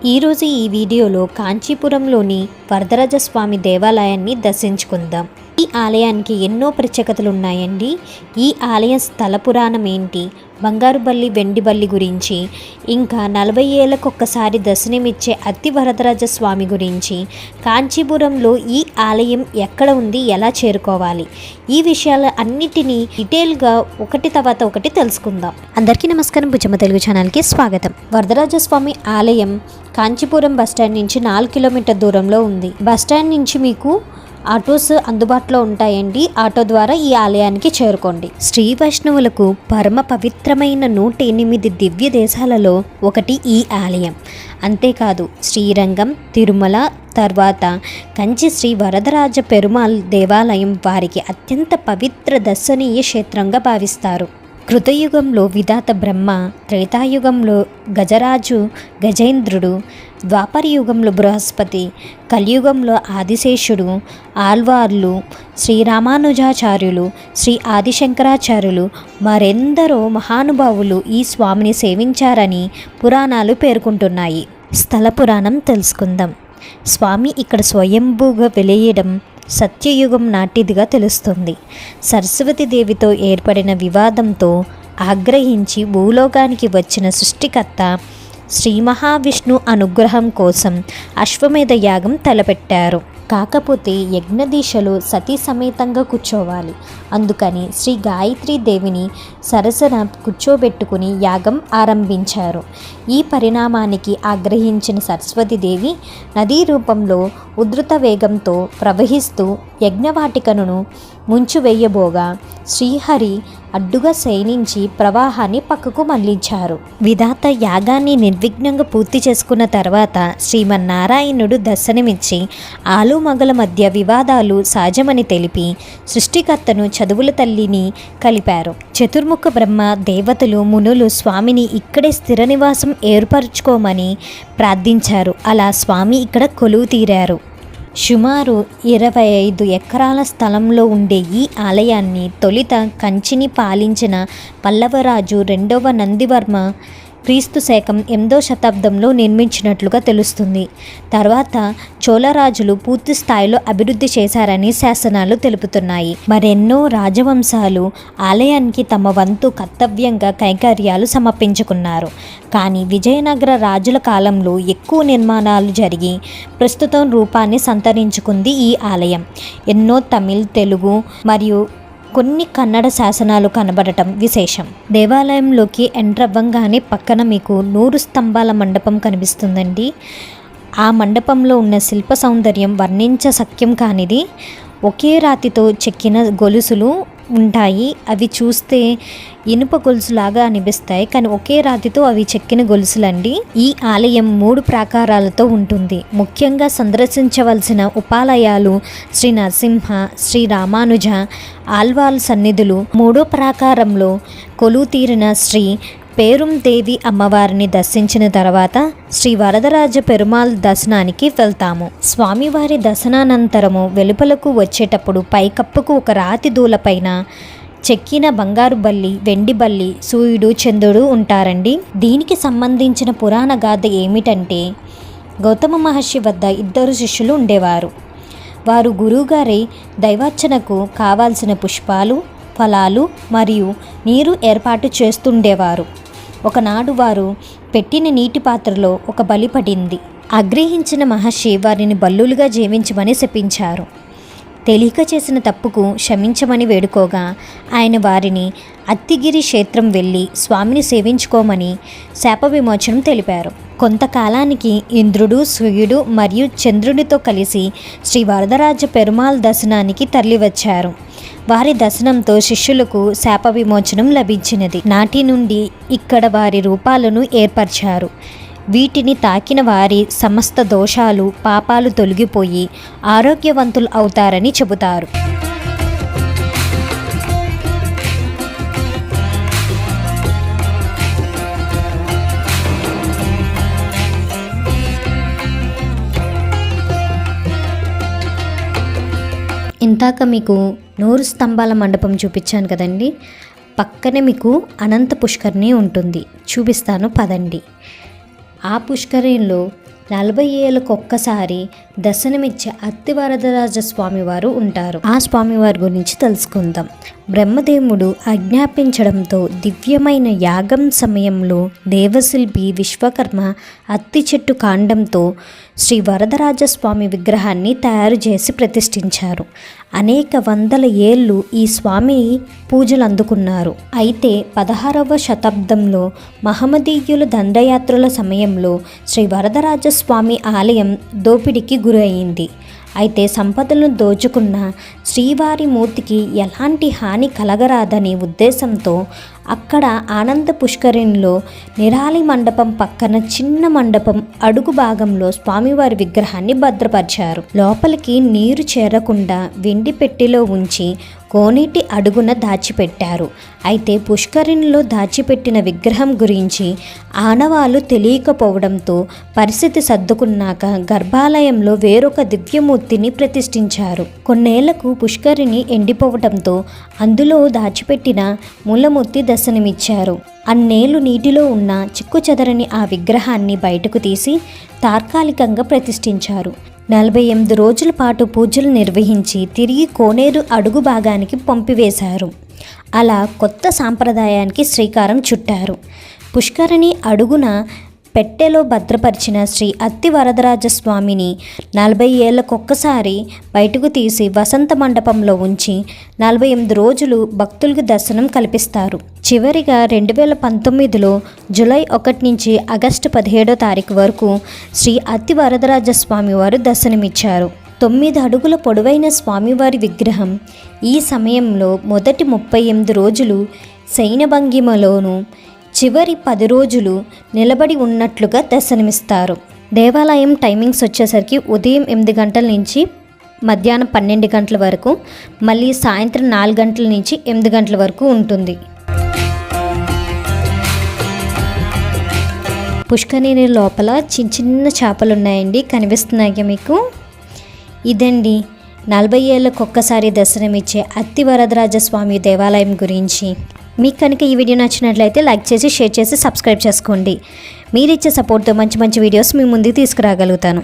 ఈరోజు ఈ వీడియోలో కాంచీపురంలోని వరదరాజస్వామి దేవాలయాన్ని దర్శించుకుందాం. ఈ ఆలయానికి ఎన్నో ప్రత్యేకతలు ఉన్నాయండి. ఈ ఆలయ స్థల పురాణం ఏంటి, బంగారు బల్లి వెండి బల్లి గురించి, ఇంకా 40 ఏళ్ళకొక్కసారి దర్శనమిచ్చే అతి వరదరాజస్వామి గురించి, కాంచీపురంలో ఈ ఆలయం ఎక్కడ ఉంది, ఎలా చేరుకోవాలి, ఈ విషయాల అన్నిటినీ డీటెయిల్గా ఒకటి తర్వాత ఒకటి తెలుసుకుందాం. అందరికీ నమస్కారం. భుజమ్మ తెలుగు ఛానల్కి స్వాగతం. వరదరాజస్వామి ఆలయం కాంచీపురం బస్టాండ్ నుంచి 4 కిలోమీటర్ దూరంలో ఉంది. బస్టాండ్ నుంచి మీకు ఆటోస్ అందుబాటులో ఉంటాయండి. ఆటో ద్వారా ఈ ఆలయానికి చేరుకోండి. శ్రీ వైష్ణవులకు పరమ పవిత్రమైన 108 దివ్య దేశాలలో ఒకటి ఈ ఆలయం. అంతేకాదు శ్రీరంగం, తిరుమల తర్వాత కంచి శ్రీ వరదరాజ పెరుమాళ్ దేవాలయం వారికి అత్యంత పవిత్ర దర్శనీయ క్షేత్రంగా భావిస్తారు. కృతయుగంలో విధాత బ్రహ్మ, త్రేతాయుగంలో గజరాజు గజేంద్రుడు, ద్వాపర యుగంలో బృహస్పతి, కలియుగంలో ఆదిశేషుడు, ఆళ్వార్లు, శ్రీరామానుజాచార్యులు, శ్రీ ఆదిశంకరాచార్యులు మరెందరో మహానుభావులు ఈ స్వామిని సేవించారని పురాణాలు పేర్కొంటున్నాయి. స్థల పురాణం తెలుసుకుందాం. స్వామి ఇక్కడ స్వయంభూగా వెలియడం సత్యయుగం నాటిదిగా తెలుస్తుంది. సరస్వతీదేవితో ఏర్పడిన వివాదంతో ఆగ్రహించి భూలోకానికి వచ్చిన సృష్టికర్త శ్రీ మహావిష్ణు అనుగ్రహం కోసం అశ్వమేధ యాగం తలపెట్టారు. కాకపోతే యజ్ఞదీశలో సతీ సమేతంగా కూర్చోవాలి. అందుకని శ్రీ గాయత్రీ దేవిని సరసన కూర్చోబెట్టుకుని యాగం ఆరంభించారు. ఈ పరిణామానికి ఆగ్రహించిన సరస్వతీదేవి నదీ రూపంలో ఉధృత వేగంతో ప్రవహిస్తూ యజ్ఞవాటికను ముంచువేయబోగా శ్రీహరి అడ్డుగా శయనించి ప్రవాహాన్ని పక్కకు మళ్లించారు. విధాత యాగాన్ని నిర్విఘ్నంగా పూర్తి చేసుకున్న తర్వాత శ్రీమన్నారాయణుడు దర్శనమిచ్చి ఆలుమగల మధ్య వివాదాలు సహజమని తెలిపి సృష్టికర్తను చదువుల తల్లిని కలిపారు. చతుర్ముఖ బ్రహ్మ, దేవతలు, మునులు స్వామిని ఇక్కడే స్థిర నివాసం ఏర్పరచుకోమని ప్రార్థించారు. అలా స్వామి ఇక్కడ కొలువు తీరారు. సుమారు 25 ఎకరాల స్థలంలో ఉండే ఈ ఆలయాన్ని తొలిత కంచిని పాలించిన పల్లవరాజు 2వ నందివర్మ క్రీస్తు శకం 8వ శతాబ్దంలో నిర్మించినట్లుగా తెలుస్తుంది. తర్వాత చోళరాజులు పూర్తి స్థాయిలో అభివృద్ధి చేశారని శాసనాలు తెలుపుతున్నాయి. మరెన్నో రాజవంశాలు ఆలయానికి తమ వంతు కర్తవ్యంగా కైంకర్యాలు సమర్పించుకున్నారు. కానీ విజయనగర రాజుల కాలంలో ఎక్కువ నిర్మాణాలు జరిగి ప్రస్తుతం రూపాన్ని సంతరించుకుంది ఈ ఆలయం. ఎన్నో తమిళ్, తెలుగు మరియు కొన్ని కన్నడ శాసనాలు కనబడటం విశేషం. దేవాలయంలోకి ఎంటర్ అవ్వంగానే పక్కన మీకు 100 స్తంభాల మండపం కనిపిస్తుందండి. ఆ మండపంలో ఉన్న శిల్ప సౌందర్యం వర్ణించశక్యం కానిది. ఒకే రాతితో చెక్కిన గొలుసులు ఉంటాయి. అవి చూస్తే ఇనుప గొలుసులాగా అనిపిస్తాయి, కానీ ఒకే రాతితో అవి చెక్కిన గొలుసులండి. ఈ ఆలయం 3 ప్రాకారాలతో ఉంటుంది. ముఖ్యంగా సందర్శించవలసిన ఉపాలయాలు శ్రీ నరసింహ, శ్రీ రామానుజ, ఆళ్వాల్ సన్నిధులు. 3వ ప్రాకారంలో కొలువు తీరిన శ్రీ పేరుందేవి అమ్మవారిని దర్శించిన తర్వాత శ్రీ వరదరాజ పెరుమాళ్ దర్శనానికి వెళ్తాము. స్వామివారి దర్శనానంతరము వెలుపలకు వచ్చేటప్పుడు పైకప్పుకు ఒక రాతి దూలపైన చెక్కిన బంగారు బల్లి, వెండి బల్లి, సూర్యుడు, చంద్రుడు ఉంటారండి. దీనికి సంబంధించిన పురాణ గాథ ఏమిటంటే, గౌతమ మహర్షి వద్ద 2 శిష్యులు ఉండేవారు. వారు గురువుగారి దైవార్చనకు కావాల్సిన పుష్పాలు, ఫలాలు మరియు నీరు ఏర్పాటు చేస్తుండేవారు. ఒకనాడు వారు పెట్టిన నీటి పాత్రలో ఒక బలి పడింది. ఆగ్రహించిన మహర్షి వారిని బల్లులుగా జీవించమని శపించారు. తెలియక చేసిన తప్పుకు క్షమించమని వేడుకోగా ఆయన వారిని అత్తిగిరి క్షేత్రం వెళ్ళి స్వామిని సేవించుకోమని శాప విమోచనం తెలిపారు. కొంతకాలానికి ఇంద్రుడు, సూర్యుడు మరియు చంద్రుడితో కలిసి శ్రీ వరదరాజ పెరుమాళ్ దర్శనానికి తరలివచ్చారు. వారి దర్శనంతో శిష్యులకు శాప విమోచనం లభించినది. నాటి నుండి ఇక్కడ వారి రూపాలను ఏర్పరిచారు. వీటిని తాకిన వారి సమస్త దోషాలు, పాపాలు తొలగిపోయి ఆరోగ్యవంతులు అవుతారని చెబుతారు. ఇంతాక మీకు 100 స్తంభాల మండపం చూపించాను కదండి. పక్కనే మీకు అనంత పుష్కరిణి ఉంటుంది, చూపిస్తాను పదండి. ఆ పుష్కరిణిలో 40 ఏళ్ళకు ఒక్కసారి దర్శనమిచ్చే అత్తివరదరాజ స్వామివారు ఉంటారు. ఆ స్వామివారి గురించి తెలుసుకుందాం. బ్రహ్మదేవుడు ఆజ్ఞాపించడంతో దివ్యమైన యాగం సమయంలో దేవశిల్పి విశ్వకర్మ అత్తి చెట్టు కాండంతో శ్రీ వరదరాజస్వామి విగ్రహాన్ని తయారు చేసి ప్రతిష్ఠించారు. అనేక వందల ఏళ్ళు ఈ స్వామి పూజలు అందుకున్నారు. అయితే 16వ శతాబ్దంలో మహమ్మదీయుల దండయాత్రల సమయంలో శ్రీ వరదరాజస్వామి ఆలయం దోపిడీకి గురైంది. అయితే సంపదలను దోచుకున్న శ్రీవారి మూర్తికి ఎలాంటి హాని కలగరాదనే ఉద్దేశంతో అక్కడ ఆనంద పుష్కరిణిలో నిరాలి మండపం పక్కన చిన్న మండపం అడుగు భాగంలో స్వామివారి విగ్రహాన్ని భద్రపరిచారు. లోపలికి నీరు చేరకుండా వెండి పెట్టెలో ఉంచి కోనేటి అడుగున దాచిపెట్టారు. అయితే పుష్కరిణిలో దాచిపెట్టిన విగ్రహం గురించి ఆనవాలు తెలియకపోవడంతో పరిస్థితి సర్దుకున్నాక గర్భాలయంలో వేరొక దివ్యమూర్తిని ప్రతిష్ఠించారు. కొన్నేళ్లకు పుష్కరిణి ఎండిపోవడంతో అందులో దాచిపెట్టిన మూలమూర్తి దర్శనమిచ్చారు. అన్నేళ్లు నీటిలో ఉన్న చిక్కు చెదరని ఆ విగ్రహాన్ని బయటకు తీసి తాత్కాలికంగా ప్రతిష్ఠించారు. 48 రోజుల పాటు పూజలు నిర్వహించి తిరిగి కోనేరు అడుగు భాగానికి పంపివేశారు. అలా కొత్త సాంప్రదాయానికి శ్రీకారం చుట్టారు. పుష్కరిణి అడుగున పెట్టెలో భద్రపరిచిన శ్రీ అత్తి వరదరాజస్వామిని 40 ఏళ్లకొక్కసారి బయటకు తీసి వసంత మండపంలో ఉంచి 48 రోజులు భక్తులకు దర్శనం కల్పిస్తారు. చివరిగా 2019లో జూలై 1 నుంచి ఆగస్టు 17వ తారీఖు వరకు శ్రీ అత్తి వరదరాజస్వామి వారు దర్శనమిచ్చారు. 9 అడుగుల పొడవైన స్వామివారి విగ్రహం ఈ సమయంలో మొదటి 38 రోజులు శయనభంగిమలోను చివరి 10 రోజులు నిలబడి ఉన్నట్లుగా దర్శనమిస్తారు. దేవాలయం టైమింగ్స్ వచ్చేసరికి ఉదయం 8 గంటల నుంచి మధ్యాహ్నం 12 గంటల వరకు, మళ్ళీ సాయంత్రం 4 గంటల నుంచి 8 గంటల వరకు ఉంటుంది. పుష్కరిణి లోపల చిన్న చిన్న చేపలు ఉన్నాయండి, కనిపిస్తున్నాయి మీకు. ఇదండి 40 ఏళ్ళకొక్కసారి దర్శనమిచ్చే అత్తి వరదరాజస్వామి దేవాలయం గురించి. మీకు కనుక ఈ వీడియో నచ్చినట్లయితే లైక్ చేసి, షేర్ చేసి, సబ్స్క్రైబ్ చేసుకోండి. మీరు ఇచ్చే సపోర్ట్తో మంచి మంచి వీడియోస్ మీ ముందుకు తీసుకురాగలుగుతాను.